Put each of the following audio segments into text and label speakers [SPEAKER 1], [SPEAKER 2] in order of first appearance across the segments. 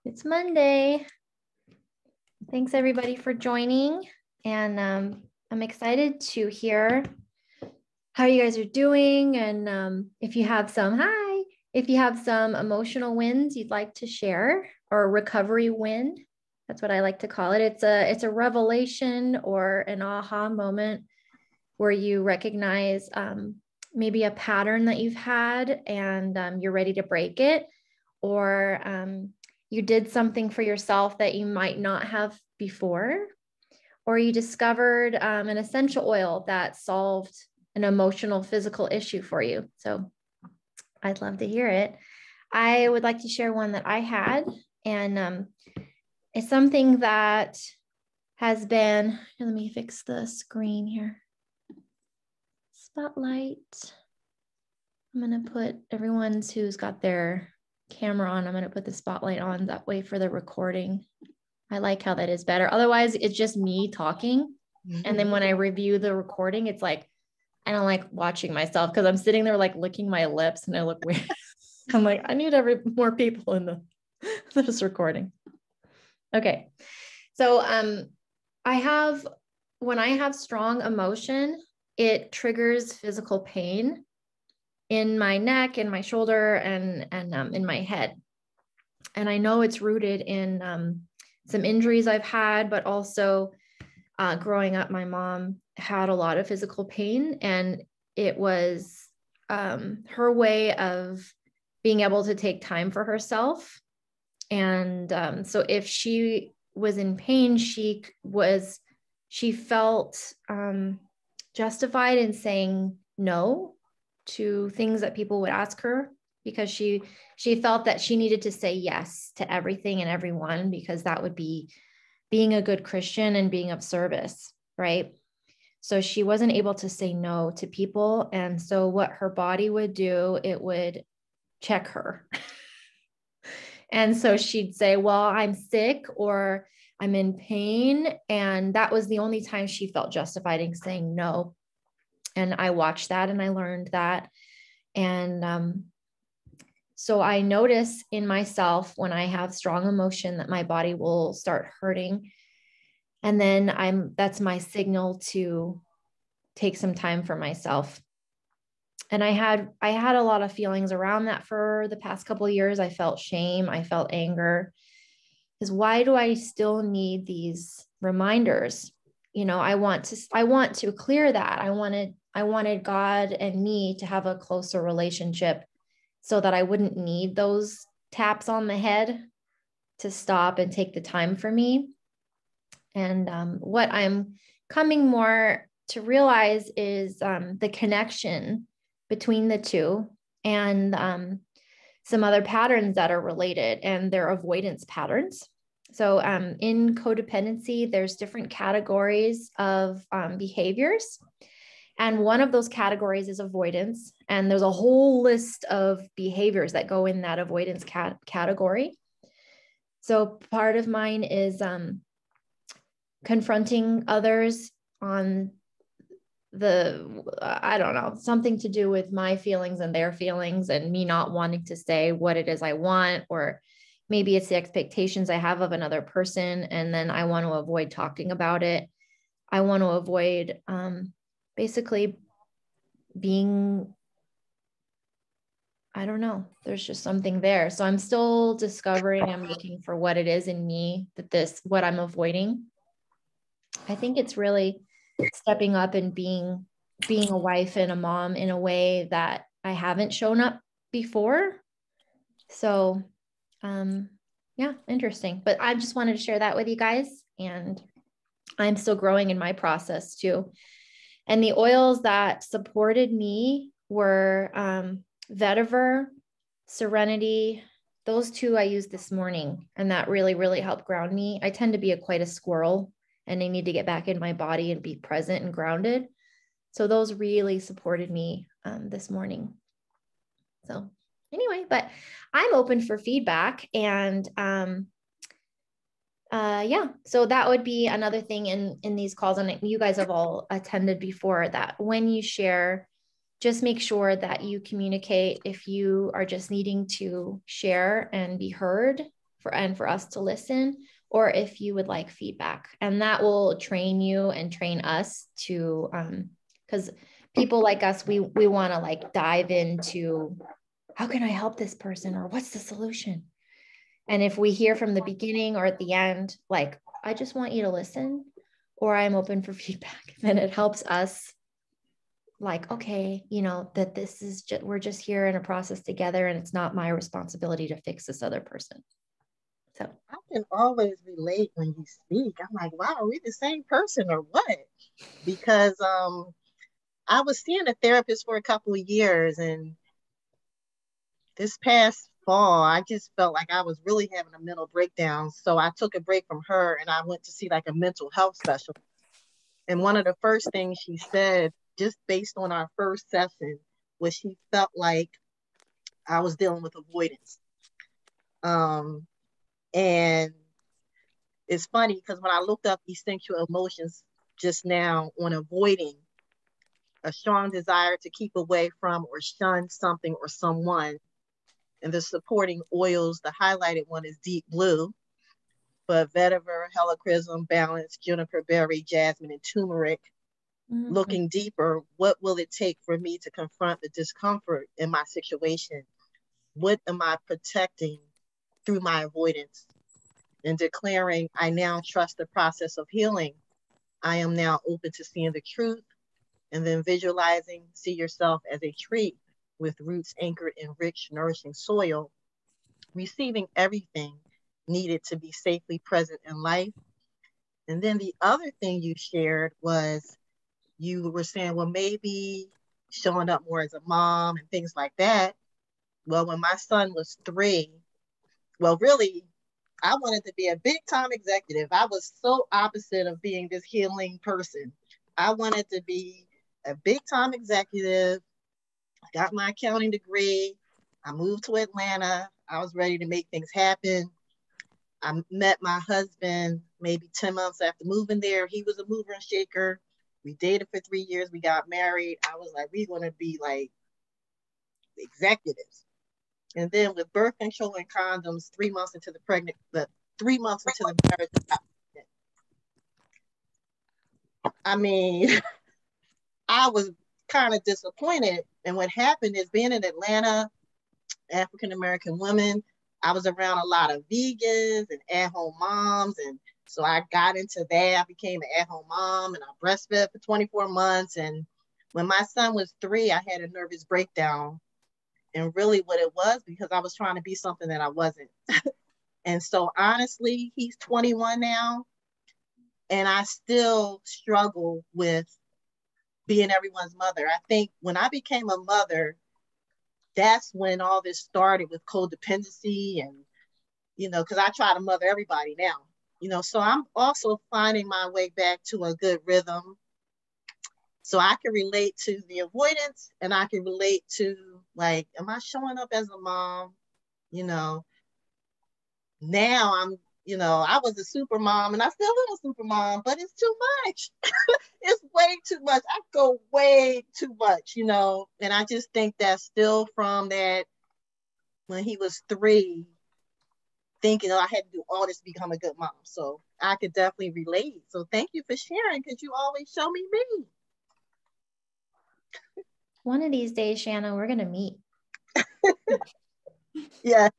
[SPEAKER 1] It's Monday. Thanks everybody for joining. And I'm excited to hear how you guys are doing. And if you have some emotional wins you'd like to share, or a recovery win, that's what I like to call it. It's a revelation or an aha moment where you recognize maybe a pattern that you've had and you're ready to break it, or you did something for yourself that you might not have before, or you discovered an essential oil that solved an emotional, physical issue for you. So I'd love to hear it. I would like to share one that I had, and it's something that has been, let me fix the screen here. Spotlight. I'm going to put everyone's who's got their camera on. I'm going to put the spotlight on that way for the recording. I like how that is better. Otherwise, it's just me talking. And then when I review the recording, it's like, I don't like watching myself because I'm sitting there like licking my lips and I look weird. I'm like, I need more people in this recording. Okay. So when I have strong emotion, it triggers physical pain in my neck, in my shoulder, and in my head. And I know it's rooted in some injuries I've had, but also growing up, my mom had a lot of physical pain, and it was her way of being able to take time for herself. And so if she was in pain, she felt justified in saying no to things that people would ask her, because she felt that she needed to say yes to everything and everyone, because that would be being a good Christian and being of service, right? So she wasn't able to say no to people. And so what her body would do, it would check her. And so she'd say, well, I'm sick or I'm in pain. And that was the only time she felt justified in saying no. And I watched that and I learned that. And so I notice in myself when I have strong emotion that my body will start hurting. And then that's my signal to take some time for myself. And I had a lot of feelings around that for the past couple of years. I felt shame. I felt anger. Because why do I still need these reminders? You know, I want to clear that. I wanted God and me to have a closer relationship so that I wouldn't need those taps on the head to stop and take the time for me. And what I'm coming more to realize is the connection between the two, and some other patterns that are related, and they're avoidance patterns. So in codependency, there's different categories of behaviors. And one of those categories is avoidance. And there's a whole list of behaviors that go in that avoidance category. So part of mine is confronting others on I don't know, something to do with my feelings and their feelings, and me not wanting to say what it is I want, or maybe it's the expectations I have of another person. And then I want to avoid talking about it. I want to avoid basically being, I don't know, there's just something there. So I'm still discovering, I'm looking for what it is in me what I'm avoiding. I think it's really stepping up and being a wife and a mom in a way that I haven't shown up before. So, yeah, interesting. But I just wanted to share that with you guys. And I'm still growing in my process too. And the oils that supported me were vetiver, serenity. Those two I used this morning, and that really, really helped ground me. I tend to be quite a squirrel, and I need to get back in my body and be present and grounded. So those really supported me this morning. So anyway, but I'm open for feedback. And yeah, so that would be another thing in these calls. And you guys have all attended before, that when you share, just make sure that you communicate if you are just needing to share and be heard, for us to listen, or if you would like feedback. And that will train you and train us to, because people like us, we want to like dive into how can I help this person, or what's the solution? And if we hear from the beginning or at the end, like, I just want you to listen, or I'm open for feedback, then it helps us like, okay, you know, that this is just, we're just here in a process together, and it's not my responsibility to fix this other person. So
[SPEAKER 2] I can always relate when you speak. I'm like, wow, are we the same person or what? Because I was seeing a therapist for a couple of years, and this past fall, I just felt like I was really having a mental breakdown. So I took a break from her and I went to see like a mental health specialist. And one of the first things she said, just based on our first session, was she felt like I was dealing with avoidance. And it's funny because when I looked up essential emotions just now on avoiding, a strong desire to keep away from or shun something or someone. And the supporting oils, the highlighted one is deep blue, but vetiver, helichrysum, balance, juniper berry, jasmine, and turmeric. Mm-hmm. Looking deeper, what will it take for me to confront the discomfort in my situation? What am I protecting through my avoidance? And declaring, I now trust the process of healing. I am now open to seeing the truth. And then visualizing, see yourself as a tree with roots anchored in rich, nourishing soil, receiving everything needed to be safely present in life. And then the other thing you shared was you were saying, well, maybe showing up more as a mom and things like that. Well, when my son was 3, well, really, I wanted to be a big time executive. I was so opposite of being this healing person. I wanted to be a big time executive. I got my accounting degree. I moved to Atlanta. I was ready to make things happen. I met my husband maybe 10 months after moving there. He was a mover and shaker. We dated for 3 years. We got married. I was like, we're going to be like executives. And then with birth control and condoms, 3 months into the 3 months into the marriage, I mean, I was kind of disappointed. And what happened is being in Atlanta, African-American women, I was around a lot of vegans and at-home moms. And so I got into that. I became an at-home mom and I breastfed for 24 months. And when my son was 3, I had a nervous breakdown. And really what it was, because I was trying to be something that I wasn't. And so honestly, he's 21 now. And I still struggle with being everyone's mother. I think when I became a mother, that's when all this started with codependency and, you know, because I try to mother everybody now, you know, so I'm also finding my way back to a good rhythm. So I can relate to the avoidance and I can relate to like, am I showing up as a mom? You know, now I'm, you know, I was a super mom and I still am a super mom, but it's too much. It's way too much. I go way too much, you know, and I just think that's still from that when he was 3, thinking, oh, I had to do all this to become a good mom. So I could definitely relate. So thank you for sharing because you always show me me.
[SPEAKER 1] One of these days, Shanna, we're going to meet.
[SPEAKER 2] Yes.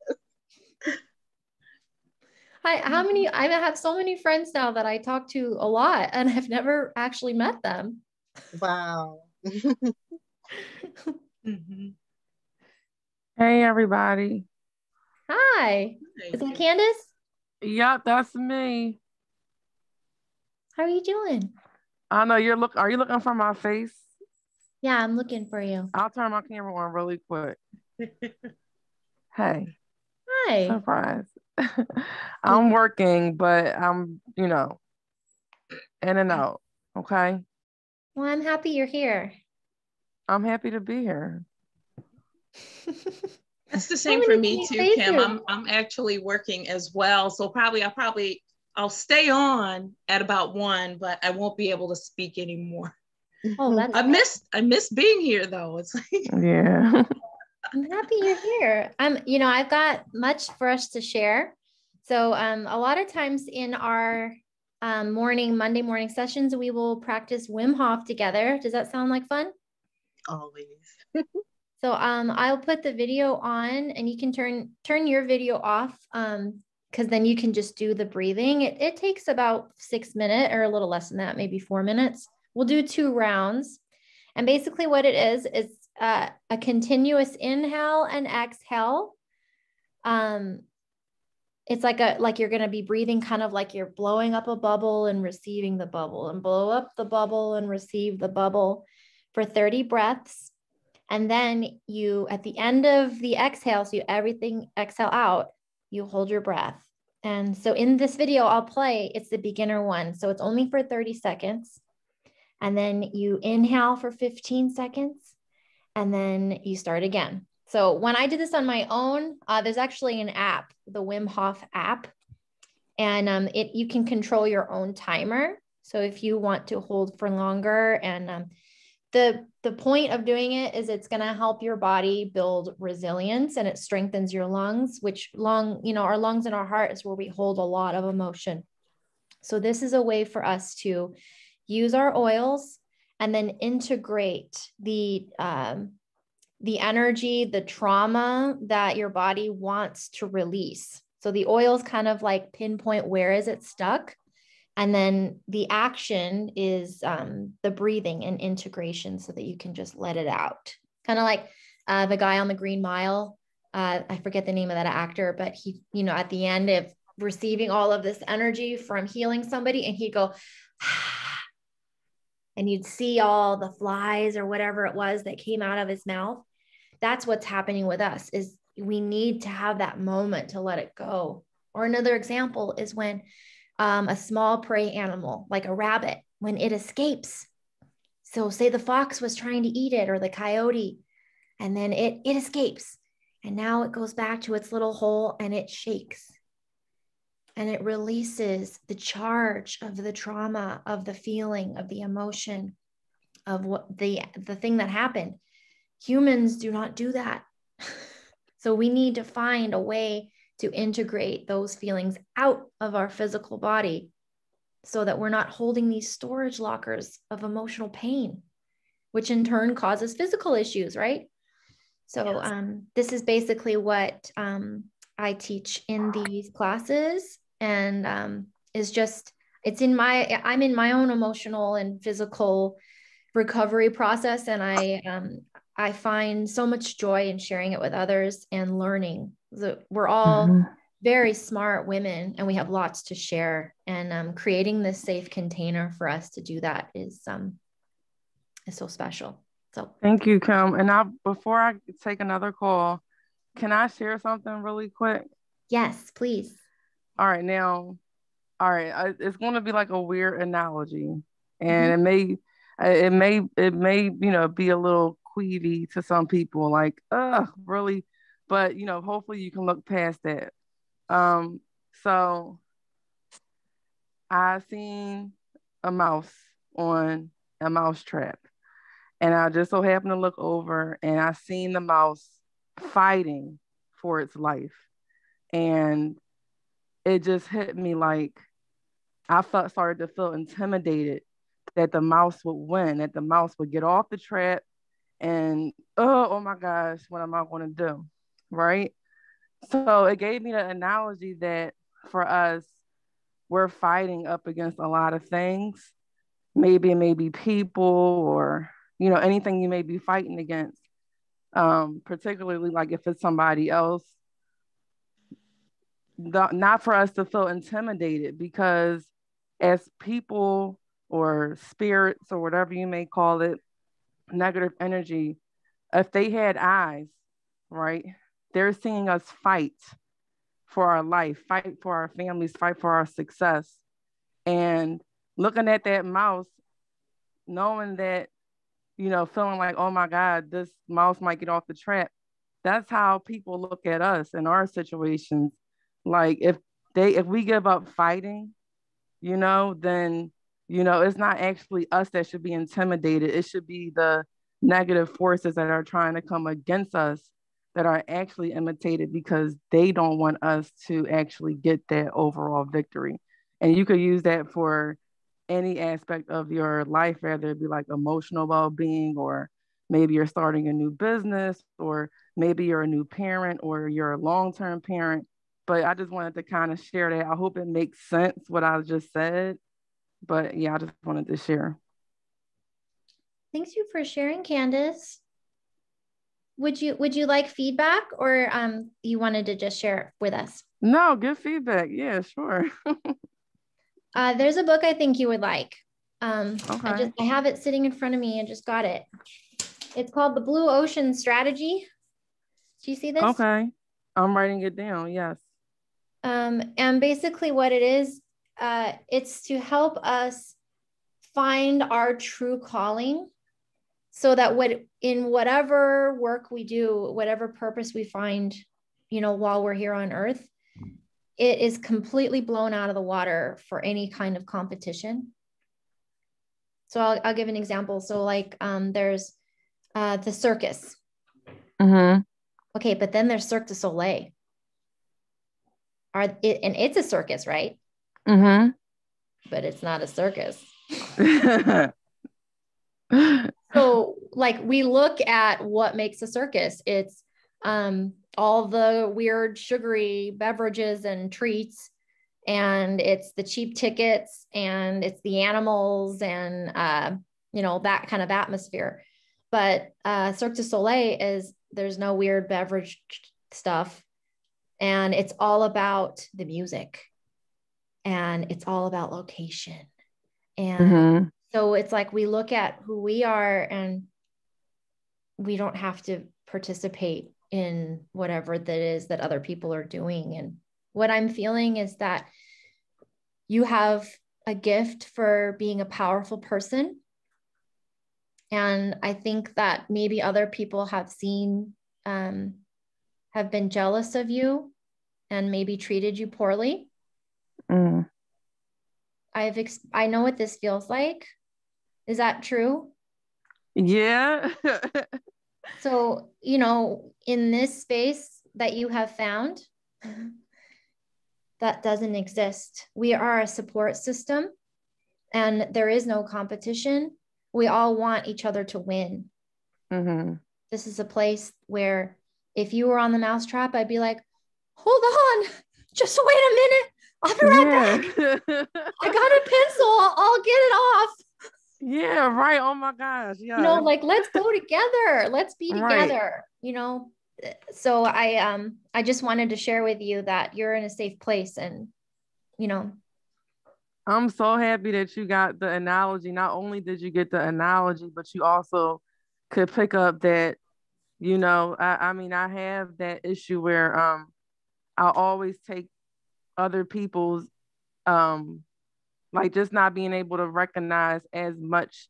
[SPEAKER 1] I have so many friends now that I talk to a lot and I've never actually met them.
[SPEAKER 2] Wow.
[SPEAKER 3] Mm-hmm. Hey, everybody.
[SPEAKER 1] Hi. Is that Candace?
[SPEAKER 3] Yep, that's me.
[SPEAKER 1] How are you doing?
[SPEAKER 3] I know are you looking for my face?
[SPEAKER 1] Yeah, I'm looking for you.
[SPEAKER 3] I'll turn my camera on really quick. Hey.
[SPEAKER 1] Hi.
[SPEAKER 3] Surprise. I'm working, but I'm, you know, in and out. Okay.
[SPEAKER 1] Well, I'm happy you're here.
[SPEAKER 3] I'm happy to be here.
[SPEAKER 4] That's the same for me too, Kim. I'm actually working as well. So I'll stay on at about 1, but I won't be able to speak anymore.
[SPEAKER 1] Oh, that's
[SPEAKER 4] I miss being here though. It's like
[SPEAKER 3] yeah.
[SPEAKER 1] I'm happy you're here. I've got much for us to share. So a lot of times in our Monday morning sessions, we will practice Wim Hof together. Does that sound like fun?
[SPEAKER 2] Always.
[SPEAKER 1] So I'll put the video on, and you can turn your video off, because then you can just do the breathing. It takes about 6 minutes or a little less than that, maybe 4 minutes. We'll do 2 rounds. And basically what it is a continuous inhale and exhale. It's like you're going to be breathing kind of like you're blowing up a bubble and receiving the bubble, and blow up the bubble and receive the bubble for 30 breaths. And then you, at the end of the exhale, so everything exhale out, you hold your breath. And so in this video I'll play, it's the beginner one. So it's only for 30 seconds. And then you inhale for 15 seconds, and then you start again. So when I did this on my own, there's actually an app, the Wim Hof app, and you can control your own timer. So if you want to hold for longer, and the point of doing it is it's going to help your body build resilience, and it strengthens your lungs, which our lungs and our heart is where we hold a lot of emotion. So this is a way for us to use our oils and then integrate the energy, the trauma that your body wants to release. So the oils kind of like pinpoint where is it stuck. And then the action is the breathing and integration, so that you can just let it out. Kind of like the guy on the Green Mile. I forget the name of that actor, but he, at the end of receiving all of this energy from healing somebody, and he'd go, and you'd see all the flies or whatever it was that came out of his mouth. That's what's happening with us, is we need to have that moment to let it go. Or another example is when a small prey animal, like a rabbit, when it escapes. So say the fox was trying to eat it, or the coyote, and then it escapes. And now it goes back to its little hole, and it shakes. And it releases the charge of the trauma, of the feeling, of the emotion, of what the thing that happened. Humans do not do that. So we need to find a way to integrate those feelings out of our physical body, so that we're not holding these storage lockers of emotional pain, which in turn causes physical issues, right? So this is basically what I teach in these classes, and I'm in my own emotional and physical recovery process, and I find so much joy in sharing it with others and learning. We're all very smart women, and we have lots to share, and creating this safe container for us to do that is so special. So
[SPEAKER 3] thank you, Kim. And before I take another call, can I share something really quick?
[SPEAKER 1] Yes, please.
[SPEAKER 3] All right, it's going to be like a weird analogy, and it may be a little queasy to some people, like, really, but hopefully you can look past that. So I seen a mouse on a mouse trap, and I just so happened to look over, and I seen the mouse fighting for its life. And it just hit me like started to feel intimidated that the mouse would win, that the mouse would get off the trap, and oh my gosh, what am I going to do? Right? So it gave me the analogy that for us, we're fighting up against a lot of things. Maybe it may be people, or anything you may be fighting against, particularly like if it's somebody else. Not for us to feel intimidated, because as people or spirits or whatever you may call it, negative energy, if they had eyes, right, they're seeing us fight for our life, fight for our families, fight for our success. And looking at that mouse, knowing that, feeling like, oh my God, this mouse might get off the trap. That's how people look at us in our situations. Like if we give up fighting, then, it's not actually us that should be intimidated. It should be the negative forces that are trying to come against us that are actually imitated because they don't want us to actually get that overall victory. And you could use that for any aspect of your life, whether it be like emotional well-being, or maybe you're starting a new business, or maybe you're a new parent, or you're a long-term parent. But I just wanted to kind of share that. I hope it makes sense what I just said. But yeah, I just wanted to share.
[SPEAKER 1] Thanks you for sharing, Candace. Would you like feedback, or you wanted to just share it with us?
[SPEAKER 3] No, good feedback. Yeah, sure.
[SPEAKER 1] There's a book I think you would like.
[SPEAKER 3] Okay.
[SPEAKER 1] I have it sitting in front of me and just got it. It's called The Blue Ocean Strategy. Do you see this?
[SPEAKER 3] Okay. I'm writing it down. Yes.
[SPEAKER 1] And basically what it is, it's to help us find our true calling, so that in whatever work we do, whatever purpose we find, while we're here on earth, it is completely blown out of the water for any kind of competition. So I'll give an example. So like there's the circus.
[SPEAKER 3] Mm-hmm.
[SPEAKER 1] Okay, but then there's Cirque du Soleil. And it's a circus, right?
[SPEAKER 3] Mm-hmm.
[SPEAKER 1] But it's not a circus. So like we look at what makes a circus. It's all the weird sugary beverages and treats, and it's the cheap tickets, and it's the animals, and that kind of atmosphere. But Cirque du Soleil there's no weird beverage stuff, and it's all about the music, and it's all about location. And so it's like we look at who we are, and we don't have to participate in whatever that is that other people are doing. And what I'm feeling is that you have a gift for being a powerful person. And I think that maybe other people have been jealous of you and maybe treated you poorly. I know what this feels like. Is that true?
[SPEAKER 3] Yeah.
[SPEAKER 1] So, in this space that you have found, that doesn't exist. We are a support system, and there is no competition. We all want each other to win.
[SPEAKER 3] Mm-hmm.
[SPEAKER 1] This is a place where if you were on the mousetrap, I'd be like, hold on, just wait a minute. I'll be right back. I got a pencil. I'll get it off.
[SPEAKER 3] Yeah, right. Oh my gosh. Yeah.
[SPEAKER 1] Like, let's go together. Let's be together, So I just wanted to share with you that you're in a safe place, and,
[SPEAKER 3] I'm so happy that you got the analogy. Not only did you get the analogy, but you also could pick up that, I mean, I have that issue where I always take other people's like just not being able to recognize as much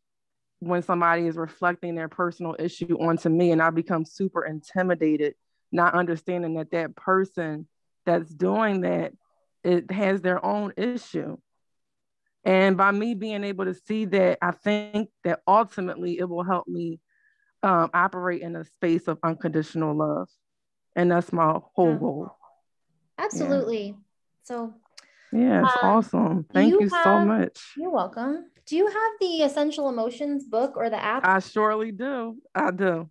[SPEAKER 3] when somebody is reflecting their personal issue onto me, and I become super intimidated, not understanding that person that's doing that, it has their own issue. And by me being able to see that, I think that ultimately it will help me operate in a space of unconditional love. And that's my whole goal.
[SPEAKER 1] Absolutely. Yeah. So
[SPEAKER 3] yeah, it's awesome. Thank you so much.
[SPEAKER 1] You're welcome. Do you have the Essential Emotions book or the app?
[SPEAKER 3] I surely do. I do.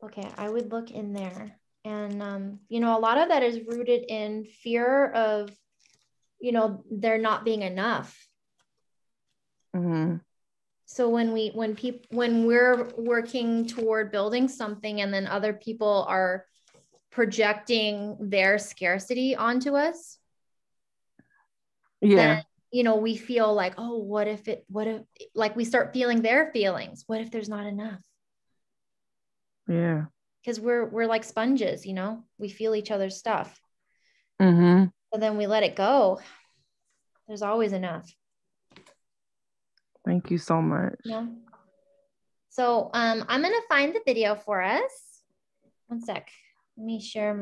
[SPEAKER 1] Okay, I would look in there. And, a lot of that is rooted in fear of, there not being enough.
[SPEAKER 3] Mm-hmm.
[SPEAKER 1] So when we're working toward building something, and then other people are projecting their scarcity onto us,
[SPEAKER 3] yeah,
[SPEAKER 1] then, we feel like, oh, what if like we start feeling their feelings? What if there's not enough?
[SPEAKER 3] Yeah.
[SPEAKER 1] Because we're like sponges, we feel each other's stuff.
[SPEAKER 3] Mm-hmm.
[SPEAKER 1] But then we let it go. There's always enough.
[SPEAKER 3] Thank you so much.
[SPEAKER 1] Yeah. So I'm gonna find the video for us. One sec. Let me share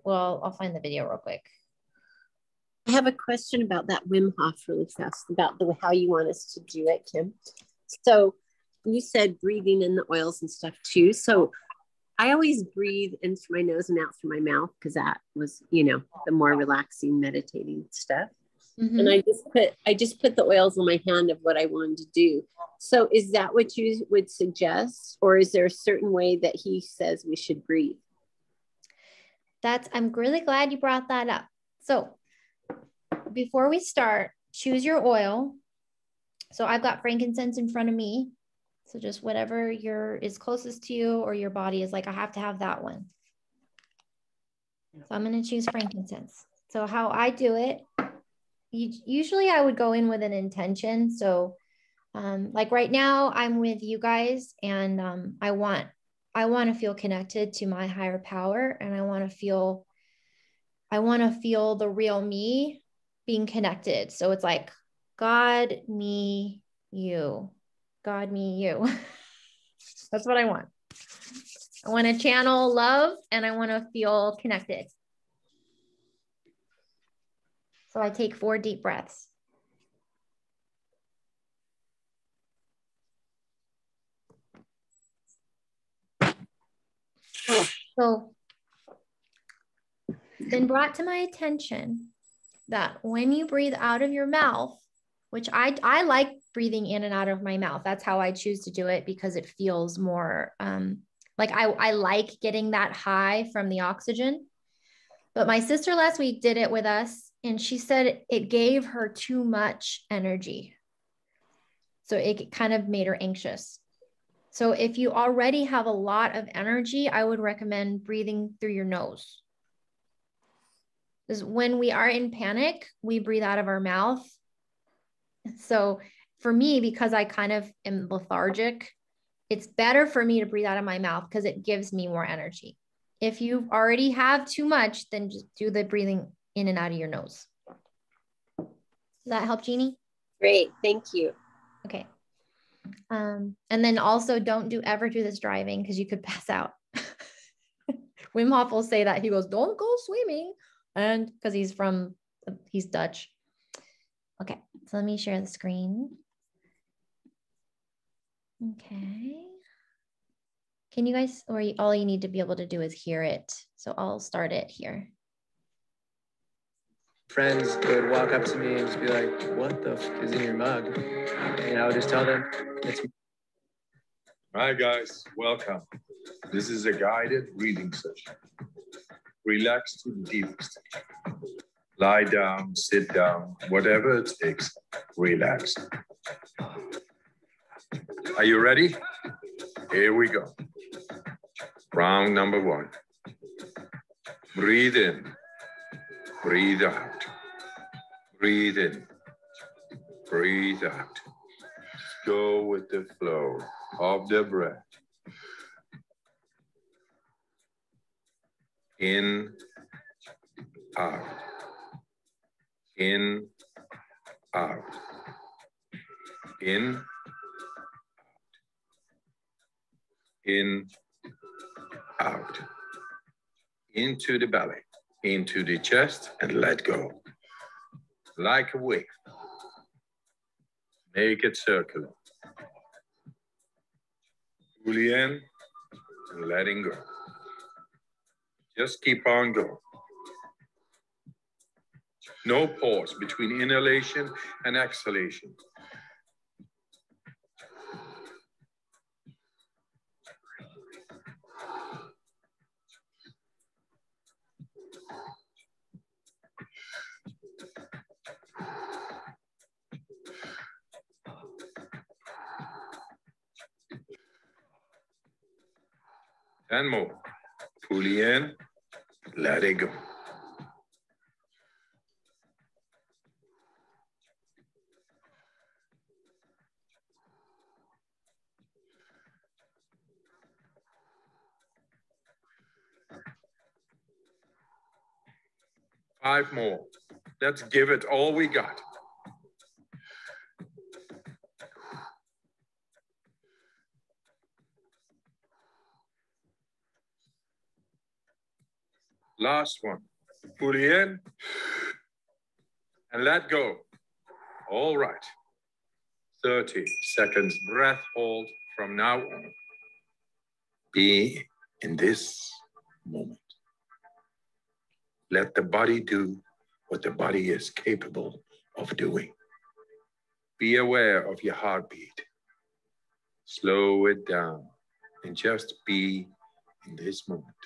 [SPEAKER 1] I'll find the video real quick.
[SPEAKER 5] I have a question about that Wim Hof really fast, about how you want us to do it, Kim. So you said breathing in the oils and stuff too. So I always breathe in through my nose and out through my mouth because that was, you know, the more relaxing, meditating stuff.
[SPEAKER 1] Mm-hmm.
[SPEAKER 5] And I just put the oils on my hand of what I wanted to do. So is that what you would suggest, or is there a certain way that he says we should breathe?
[SPEAKER 1] I'm really glad you brought that up. So before we start, choose your oil. So I've got frankincense in front of me. So just whatever is closest to you, or your body is like, I have to have that one. So I'm going to choose frankincense. So how I do it, usually I would go in with an intention. So like right now I'm with you guys, and I want to feel connected to my higher power, and I want to feel the real me being connected. So it's like God, me, you. God, me, you. That's what I want. I want to channel love, and I want to feel connected. So I take 4 deep breaths. So it's been brought to my attention that when you breathe out of your mouth, which I like breathing in and out of my mouth. That's how I choose to do it, because it feels more like I like getting that high from the oxygen. But my sister last week did it with us, and she said it gave her too much energy. So it kind of made her anxious. So if you already have a lot of energy, I would recommend breathing through your nose. Because when we are in panic, we breathe out of our mouth. So for me, because I kind of am lethargic, it's better for me to breathe out of my mouth because it gives me more energy. If you already have too much, then just do the breathing in and out of your nose. Does that help, Jeannie?
[SPEAKER 5] Great, thank you.
[SPEAKER 1] Okay. And then also don't ever do this driving, because you could pass out. Wim Hof will say that. He goes, don't go swimming. And because he's Dutch. Okay, so let me share the screen. Okay. Can you guys, or all you need to be able to do is hear it. So I'll start it here.
[SPEAKER 6] Friends would walk up to me and just be like, what the f is in your mug? And I would just tell them, it's.
[SPEAKER 7] Hi guys, welcome. This is a guided reading session. Relax to the deepest. Lie down, sit down, whatever it takes, relax. Are you ready? Here we go. Round number 1. Breathe in, breathe out. Breathe in, breathe out. Just go with the flow of the breath. In, out. In, out. In, in, out. Into the belly, into the chest, and let go. Like a wave. Make it circular. Fully in and letting go. Just keep on going. No pause between inhalation and exhalation. And more. Fully in, let it go. Five more. Let's give it all we got. Last one. Fully in and let go. All right. 30 seconds breath hold from now on. Be in this moment. Let the body do what the body is capable of doing. Be aware of your heartbeat. Slow it down and just be in this moment.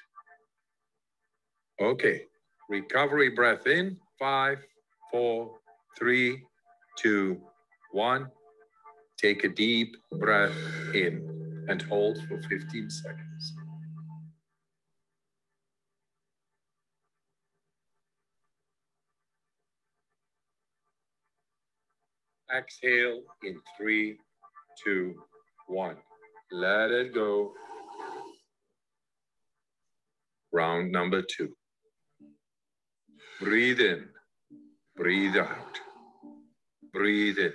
[SPEAKER 7] Okay, recovery breath in, 5, 4, 3, 2, 1. Take a deep breath in and hold for 15 seconds. Exhale in 3, 2, 1. Let it go. Round number 2. Breathe in, breathe out. Breathe in,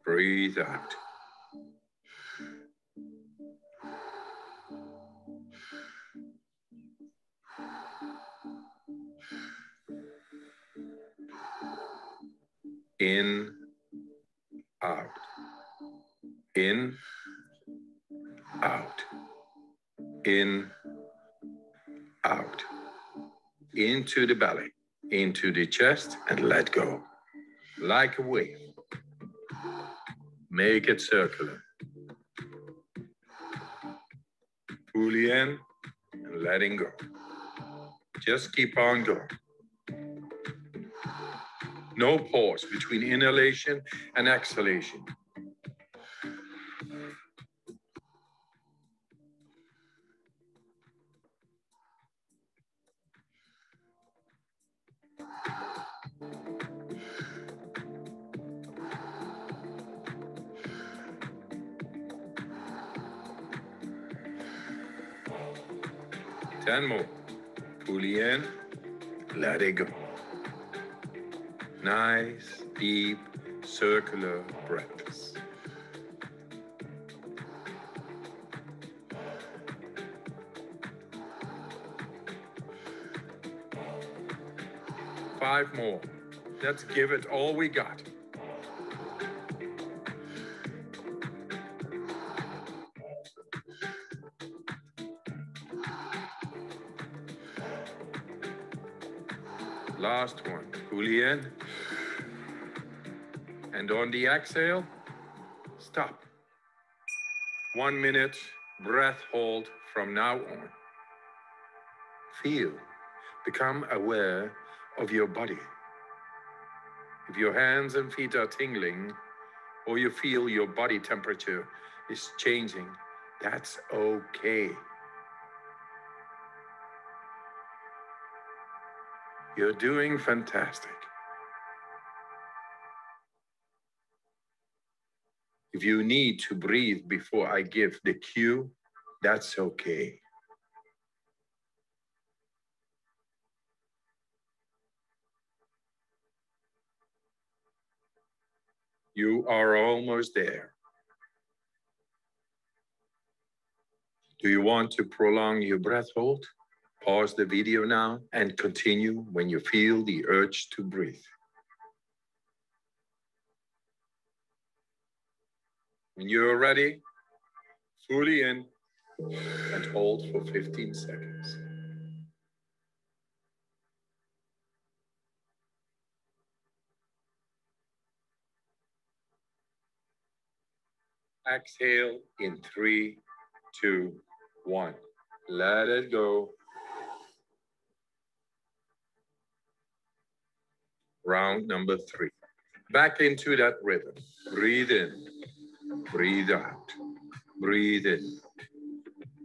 [SPEAKER 7] breathe out. In, out. In, out. In, out. Into the belly, into the chest, and let go. Like a wave. Make it circular. Fully in and letting go. Just keep on going. No pause between inhalation and exhalation. Ten more. Fully in, let it go. Nice, deep, circular breaths. Five more. Let's give it all we got. Last one. Fully in. And on the exhale, stop. 1 minute, breath hold from now on. Feel, become aware of your body. If your hands and feet are tingling, or you feel your body temperature is changing, that's okay. You're doing fantastic. If you need to breathe before I give the cue, that's okay. You are almost there. Do you want to prolong your breath hold? Pause the video now and continue when you feel the urge to breathe. When you're ready, fully in and hold for 15 seconds. Exhale in 3, 2, 1. Let it go. Round number 3. Back into that rhythm. Breathe in, breathe out. Breathe in,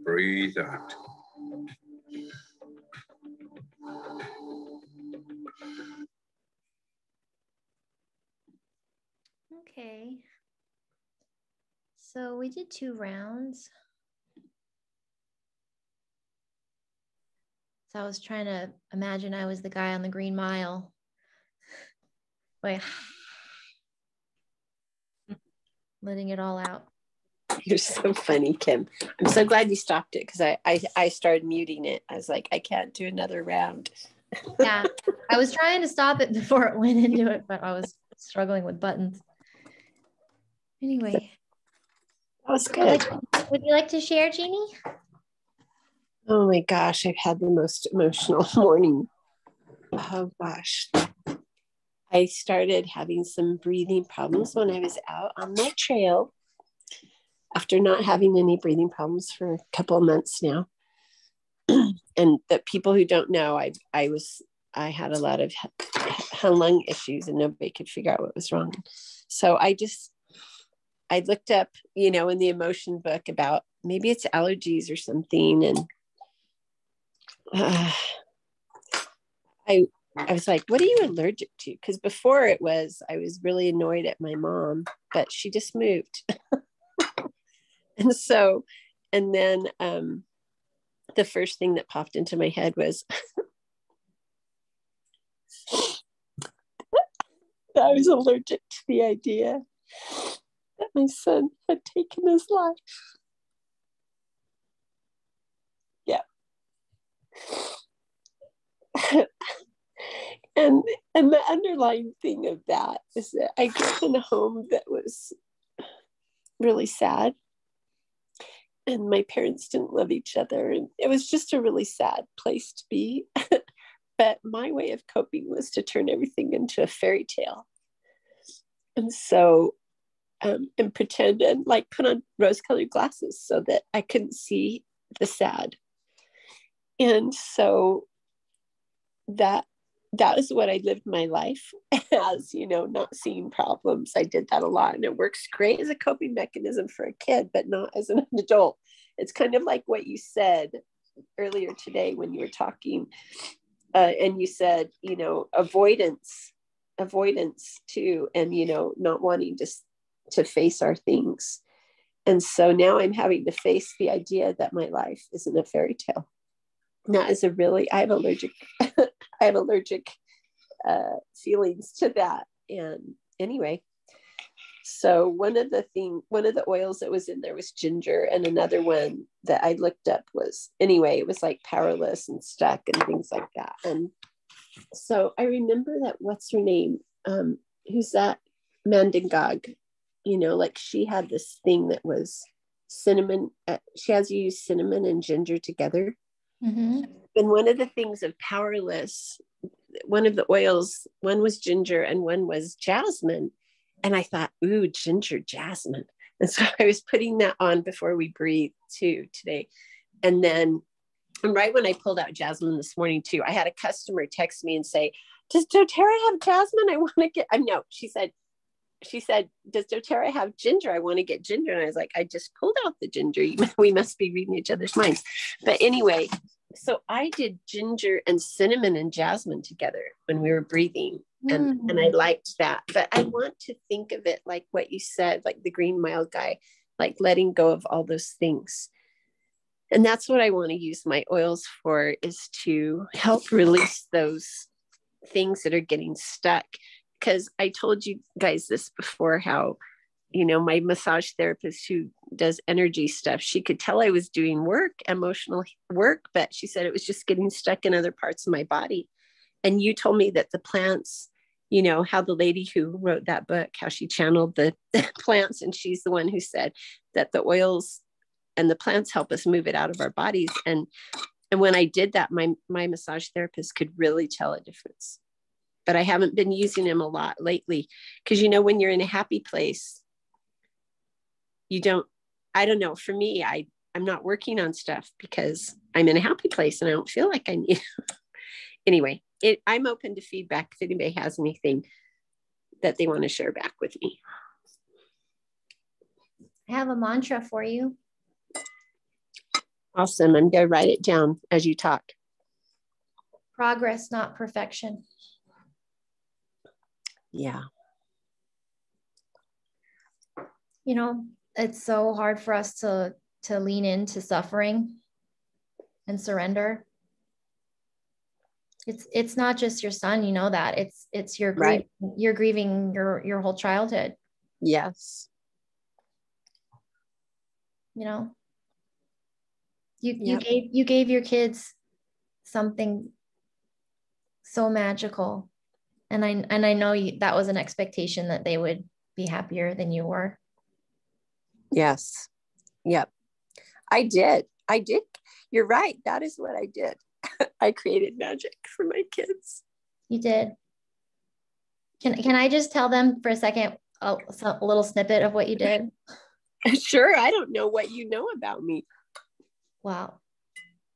[SPEAKER 7] breathe out.
[SPEAKER 1] Okay. So we did 2 rounds. So I was trying to imagine I was the guy on the Green Mile. Like, letting it all out.
[SPEAKER 5] You're so funny, Kim. I'm so glad you stopped it because I started muting it. I was like, I can't do another round.
[SPEAKER 1] Yeah, I was trying to stop it before it went into it, but I was struggling with buttons. Anyway.
[SPEAKER 5] That was good.
[SPEAKER 1] Would you like to share, Jeannie?
[SPEAKER 5] Oh my gosh, I've had the most emotional morning. Oh gosh. I started having some breathing problems when I was out on my trail after not having any breathing problems for a couple of months now. And the people who don't know, I had a lot of lung issues and nobody could figure out what was wrong. So I looked up, in the emotion book about maybe it's allergies or something. And I was like, what are you allergic to? Because before I was really annoyed at my mom, but she just moved. And then the first thing that popped into my head was that I was allergic to the idea that my son had taken his life. Yeah. And the underlying thing of that is that I grew up in a home that was really sad. And my parents didn't love each other. And it was just a really sad place to be. But my way of coping was to turn everything into a fairy tale. And so, and pretend and like put on rose-colored glasses so that I couldn't see the sad. And so that is what I lived my life as, not seeing problems. I did that a lot, and it works great as a coping mechanism for a kid, but not as an adult. It's kind of like what you said earlier today when you were talking, and you said, avoidance too, and, not wanting to face our things. And so now I'm having to face the idea that my life isn't a fairy tale. That is I have allergic feelings to that. And anyway, so one of the oils that was in there was ginger, and another one that I looked up was, it was like powerless and stuck and things like that. And so I remember that, what's her name? Who's that? Mandingog, like she had this thing that was cinnamon. She has you use cinnamon and ginger together. Mm-hmm. And one of the things of powerless, one of the oils, one was ginger and one was jasmine. And I thought, ooh, ginger, jasmine. And so I was putting that on before we breathe too today. And then, and right when I pulled out jasmine this morning too, I had a customer text me and say, does doTERRA have jasmine? I want to get, no, she said, does doTERRA have ginger? I want to get ginger. And I was like, I just pulled out the ginger. We must be reading each other's minds. But anyway, so I did ginger and cinnamon and jasmine together when we were breathing. And I liked that. But I want to think of it like what you said, like the Green Mile guy, like letting go of all those things. And that's what I want to use my oils for, is to help release those things that are getting stuck. Because I told you guys this before, how, my massage therapist who does energy stuff, she could tell I was doing emotional work, but she said it was just getting stuck in other parts of my body. And you told me that the plants, how the lady who wrote that book, how she channeled the plants, and she's the one who said that the oils and the plants help us move it out of our bodies. And when I did that, my massage therapist could really tell a difference. But I haven't been using them a lot lately, because, when you're in a happy place, I don't know, for me, I'm not working on stuff because I'm in a happy place and I don't feel like I need. Anyway, I'm open to feedback if anybody has anything that they want to share back with me.
[SPEAKER 1] I have a mantra for you.
[SPEAKER 5] Awesome. I'm going to write it down as you talk.
[SPEAKER 1] Progress, not perfection.
[SPEAKER 5] Yeah.
[SPEAKER 1] It's so hard for us to lean into suffering and surrender. It's not just your son, that it's your grief, right. You're grieving your whole childhood.
[SPEAKER 5] Yes.
[SPEAKER 1] You gave your kids something so magical, and I know that was an expectation that they would be happier than you were.
[SPEAKER 5] Yes. Yep. I did. I did. You're right. That is what I did. I created magic for my kids.
[SPEAKER 1] You did. Can I just tell them for a second a little snippet of what you did?
[SPEAKER 5] Sure. I don't know what you know about me.
[SPEAKER 1] Well,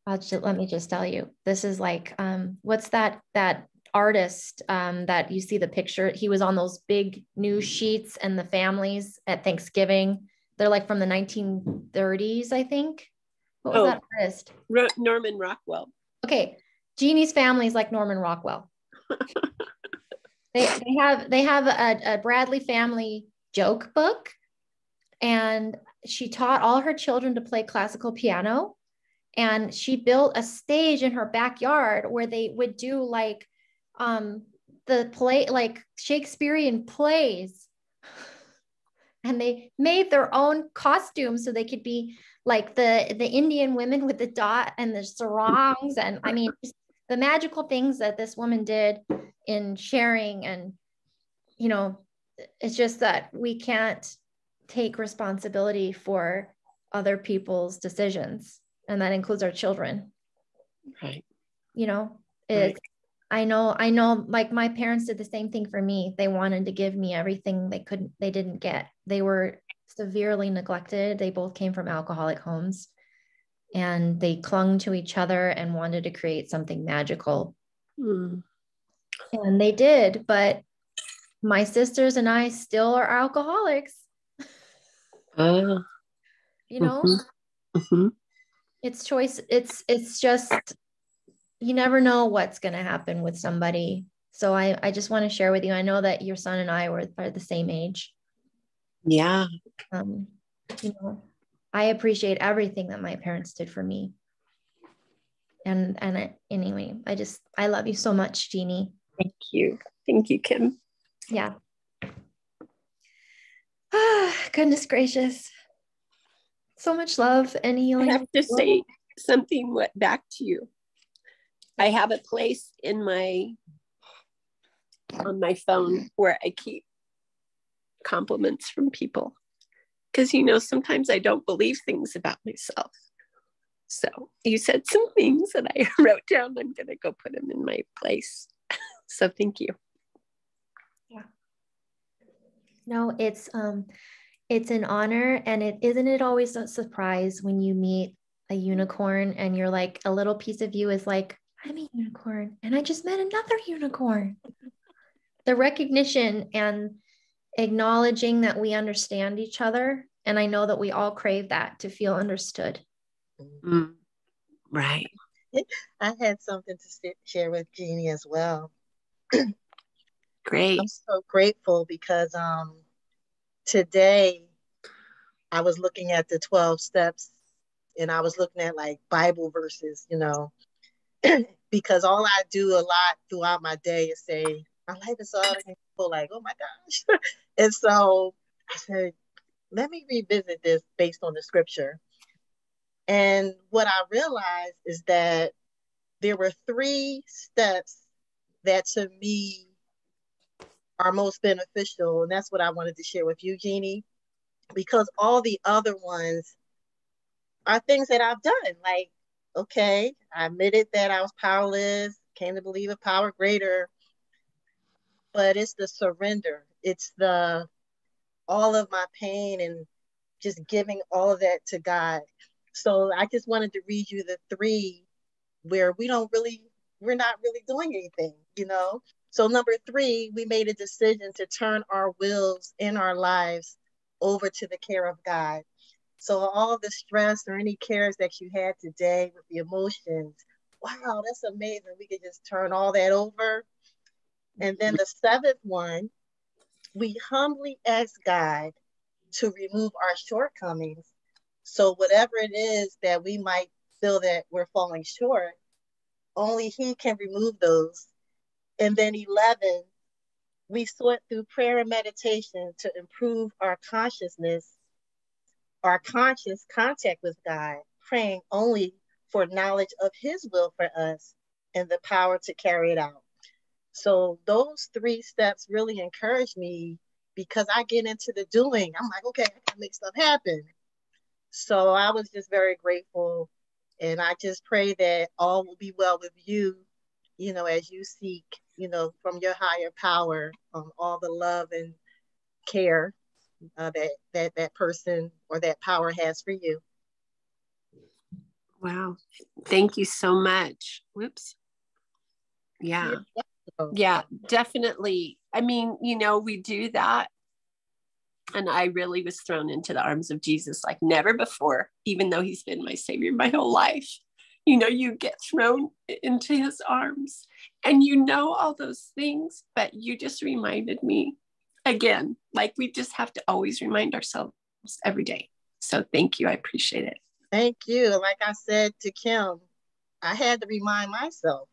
[SPEAKER 1] let me just tell you. This is like, what's that artist that you see the picture? He was on those big news sheets and the families at Thanksgiving. They're like from the 1930s, I think. What was that artist?
[SPEAKER 5] Norman Rockwell.
[SPEAKER 1] Okay. Jeannie's family is like Norman Rockwell. They have a Bradley family joke book, and she taught all her children to play classical piano, and she built a stage in her backyard where they would do like the play, like Shakespearean plays, and they made their own costumes so they could be like the Indian women with the dot and the sarongs, and I mean the magical things that this woman did in sharing. And it's just that we can't take responsibility for other people's decisions, and that includes our children.
[SPEAKER 5] Right.
[SPEAKER 1] Right. I know like my parents did the same thing for me. They wanted to give me everything they didn't get. They were severely neglected. They both came from alcoholic homes, and they clung to each other and wanted to create something magical. And they did, but my sisters and I still are alcoholics. It's choice. It's just, you never know what's going to happen with somebody. So I just want to share with you. I know that your son and I are the same age.
[SPEAKER 5] Yeah.
[SPEAKER 1] I appreciate everything that my parents did for me. And anyway, I love you so much, Jeannie.
[SPEAKER 5] Thank you. Thank you, Kim.
[SPEAKER 1] Yeah. Goodness gracious. So much love and healing.
[SPEAKER 5] I have to say something back to you. I have a place on my phone where I keep compliments from people. Because, sometimes I don't believe things about myself. So you said some things that I wrote down. I'm going to go put them in my place. So thank you.
[SPEAKER 1] Yeah. No, it's an honor. And isn't it always a surprise when you meet a unicorn and you're like, a little piece of you is like, I'm a unicorn and I just met another unicorn. The recognition and acknowledging that we understand each other. And I know that we all crave that, to feel understood.
[SPEAKER 5] Right.
[SPEAKER 2] I had something to share with Jeannie as well.
[SPEAKER 5] Great.
[SPEAKER 2] I'm so grateful because today I was looking at the 12 steps, and I was looking at like Bible verses, because all I do a lot throughout my day is say, my life is all, and people like, oh my gosh. And so I said, let me revisit this based on the scripture. And what I realized is that there were 3 steps that to me are most beneficial. And that's what I wanted to share with you, Jeannie, because all the other ones are things that I've done. Like, okay, I admitted that I was powerless, came to believe a power greater, but it's the surrender. It's all of my pain and just giving all of that to God. So I just wanted to read you the 3 where we're not really doing anything, So number 3, we made a decision to turn our wills in our lives over to the care of God. So all the stress or any cares that you had today with the emotions, wow, that's amazing. We could just turn all that over. And then the 7th one, we humbly ask God to remove our shortcomings. So whatever it is that we might feel that we're falling short, only He can remove those. And then 11, we sought through prayer and meditation to improve our consciousness, our conscious contact with God, praying only for knowledge of His will for us and the power to carry it out. So those 3 steps really encourage me, because I get into the doing. I'm like, okay, I can make stuff happen. So I was just very grateful And I just pray that all will be well with you, as you seek, from your higher power, all the love and care that person or that power has for you.
[SPEAKER 5] Wow. Thank you so much. Whoops. Yeah. Yeah, definitely. I mean, we do that. And I really was thrown into the arms of Jesus like never before, even though he's been my savior my whole life. You get thrown into his arms and all those things, but you just reminded me again, like we just have to always remind ourselves every day. So thank you. I appreciate it.
[SPEAKER 2] Thank you. Like I said to Kim, I had to remind myself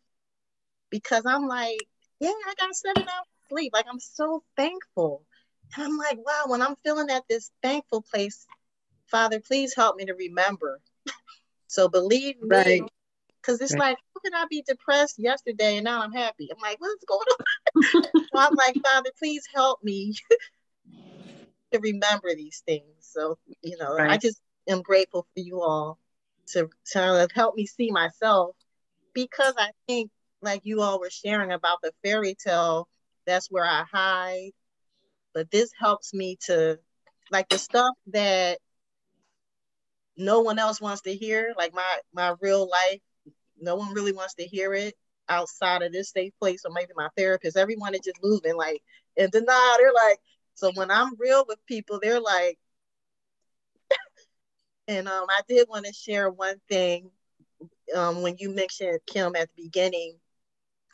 [SPEAKER 2] because I'm like, yeah, I got 7 hours of sleep. Like, I'm so thankful. And I'm like, wow, when I'm feeling at this thankful place, Father, please help me to remember. So believe me, because it's like, how can I be depressed yesterday and now I'm happy? I'm like, what's going on? So I'm like, Father, please help me to remember these things. So, I just am grateful for you all to help me see myself, because I think, like you all were sharing about the fairy tale, that's where I hide. But this helps me to, like, the stuff that no one else wants to hear, like my real life, no one really wants to hear it outside of this safe place, or maybe my therapist. Everyone is just moving like in denial. They're like, so when I'm real with people, they're like, and I did want to share one thing. When you mentioned, Kim, at the beginning,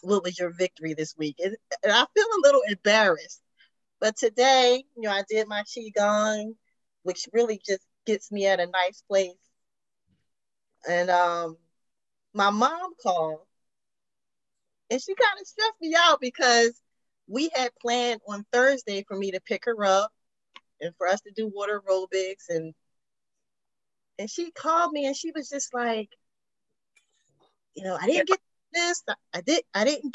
[SPEAKER 2] what was your victory this week? And I feel a little embarrassed. But today, I did my Qigong, which really just gets me at a nice place. And my mom called, and she kind of stressed me out because we had planned on Thursday for me to pick her up and for us to do water aerobics. And she called me and she was just like, I didn't get this. I didn't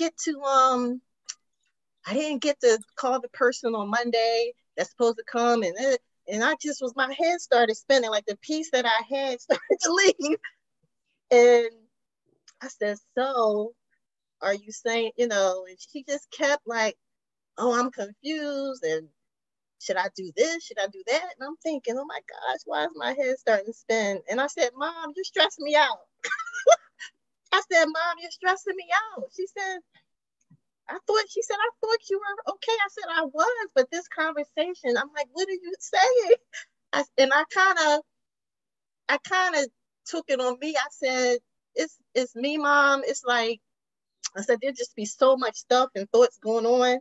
[SPEAKER 2] get to call the person on Monday that's supposed to come, and I just my head started spinning, like the piece that I had started to leave. And I said, so are you saying, and she just kept like, oh, I'm confused, and should I do this? Should I do that? And I'm thinking, oh my gosh, why is my head starting to spin? And I said, Mom, you're stressing me out. I said, Mom, you're stressing me out. She said, I thought you were okay. I said, I was, but this conversation, I'm like, what are you saying? And I kind of took it on me. I said, it's me, Mom. It's like, I said, there just be so much stuff and thoughts going on.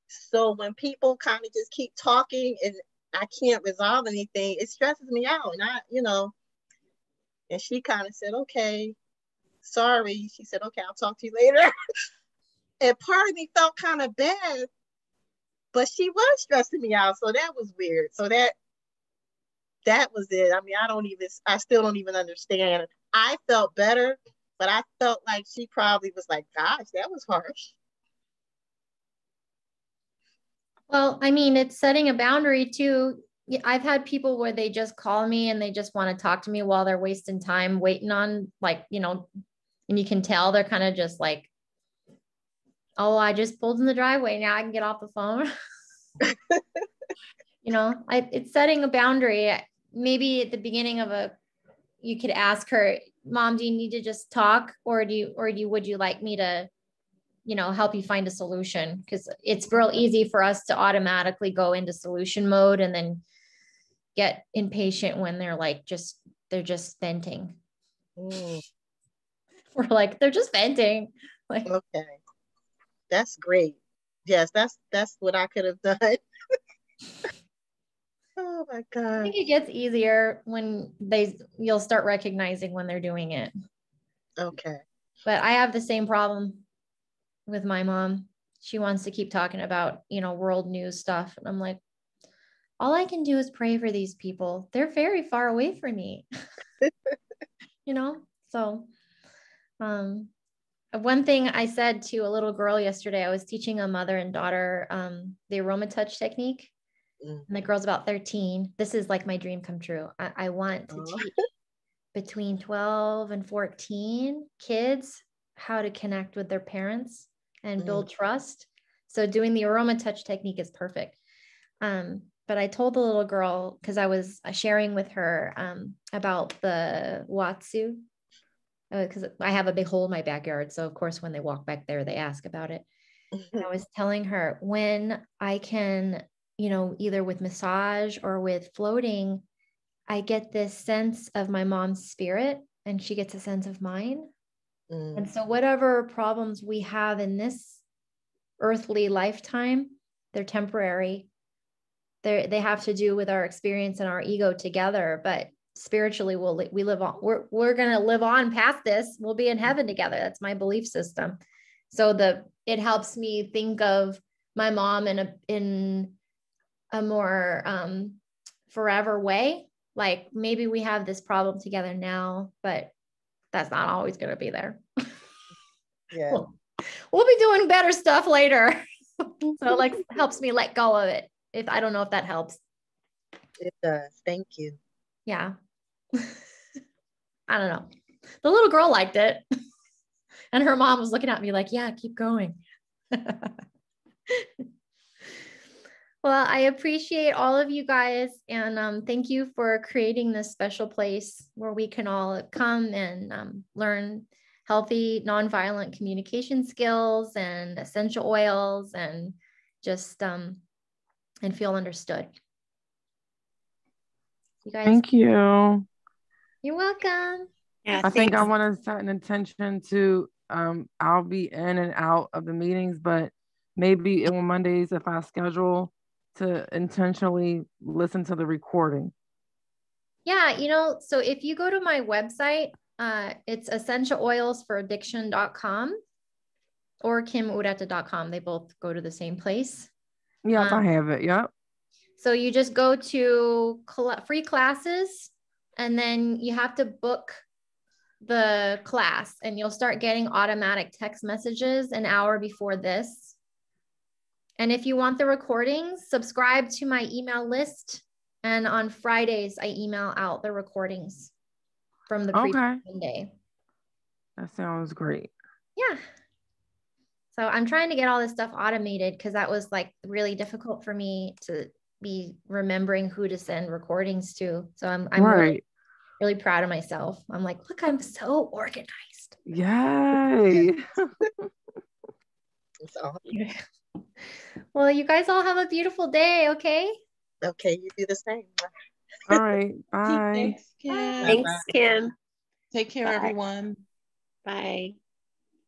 [SPEAKER 2] So when people kind of just keep talking and I can't resolve anything, it stresses me out. And and she kind of said, okay, sorry. She said, okay, I'll talk to you later. And part of me felt kind of bad, but she was stressing me out. So that was weird. So that was it. I mean, I still don't even understand. I felt better, but I felt like she probably was like, gosh, that was harsh.
[SPEAKER 1] Well, I mean, it's setting a boundary too. I've had people where they just call me and they just want to talk to me while they're wasting time waiting on, like, and you can tell they're kind of just like, oh, I just pulled in the driveway. Now I can get off the phone. It's setting a boundary. Maybe at the beginning of you could ask her, Mom, do you need to just talk, or would you like me to, help you find a solution? Because it's real easy for us to automatically go into solution mode and then get impatient when they're just venting. We're like, they're just venting. Like,
[SPEAKER 2] okay, that's great. Yes, that's what I could have done. Oh my God.
[SPEAKER 1] I think it gets easier when you'll start recognizing when they're doing it.
[SPEAKER 2] Okay.
[SPEAKER 1] But I have the same problem with my mom. She wants to keep talking about, world news stuff. And I'm like, all I can do is pray for these people. They're very far away from me. So one thing I said to a little girl yesterday, I was teaching a mother and daughter the aroma touch technique. And the girl's about 13. This is like my dream come true. I want to teach between 12 and 14 kids how to connect with their parents and build trust. So doing the aroma touch technique is perfect. But I told the little girl, because I was sharing with her about the Watsu, because I have a big hole in my backyard. So of course, when they walk back there, they ask about it. And I was telling her, when I can, you know, either with massage or with floating, I get this sense of my mom's spirit and she gets a sense of mine. And so whatever problems we have in this earthly lifetime, they're temporary. They have to do with our experience and our ego together, but spiritually we live on. We're going to live on past this. We'll be in heaven together. That's my belief system. So it helps me think of my mom in a more forever way. Like maybe we have this problem together now, but that's not always going to be there.
[SPEAKER 2] Yeah.
[SPEAKER 1] We'll be doing better stuff later. So like helps me let go of it. If I don't know if that helps.
[SPEAKER 2] It does. Thank you.
[SPEAKER 1] Yeah. I don't know. The little girl liked it. And her mom was looking at me like, yeah, keep going. Well, I appreciate all of you guys. And thank you for creating this special place where we can all come and learn healthy, nonviolent communication skills and essential oils and just and feel understood. You guys.
[SPEAKER 3] Thank you.
[SPEAKER 1] You're welcome.
[SPEAKER 5] Yeah,
[SPEAKER 3] I think I want to set an intention to, I'll be in and out of the meetings, but maybe on Mondays, if I schedule to intentionally listen to the recording.
[SPEAKER 1] Yeah, you know, so if you go to my website, it's essentialoilsforaddiction.com or kimureta.com. They both go to the same place.
[SPEAKER 3] Yep, I have it. Yep.
[SPEAKER 1] So you just go to free classes and then you have to book the class and you'll start getting automatic text messages an hour before this. And if you want the recordings, subscribe to my email list. And on Fridays, I email out the recordings from the previous Monday.
[SPEAKER 3] That sounds great.
[SPEAKER 1] Yeah. So I'm trying to get all this stuff automated because that was like really difficult for me to be remembering who to send recordings to. So I'm
[SPEAKER 3] right.
[SPEAKER 1] really proud of myself. I'm like, look, I'm so organized.
[SPEAKER 3] Yay.
[SPEAKER 2] So,
[SPEAKER 1] well, you guys all have a beautiful day, okay?
[SPEAKER 2] okay, you do the same.
[SPEAKER 3] All right. Bye.
[SPEAKER 4] Thanks, Kim.
[SPEAKER 5] Thanks, Kim.
[SPEAKER 4] Take care,
[SPEAKER 5] Bye.
[SPEAKER 4] everyone.
[SPEAKER 5] Bye.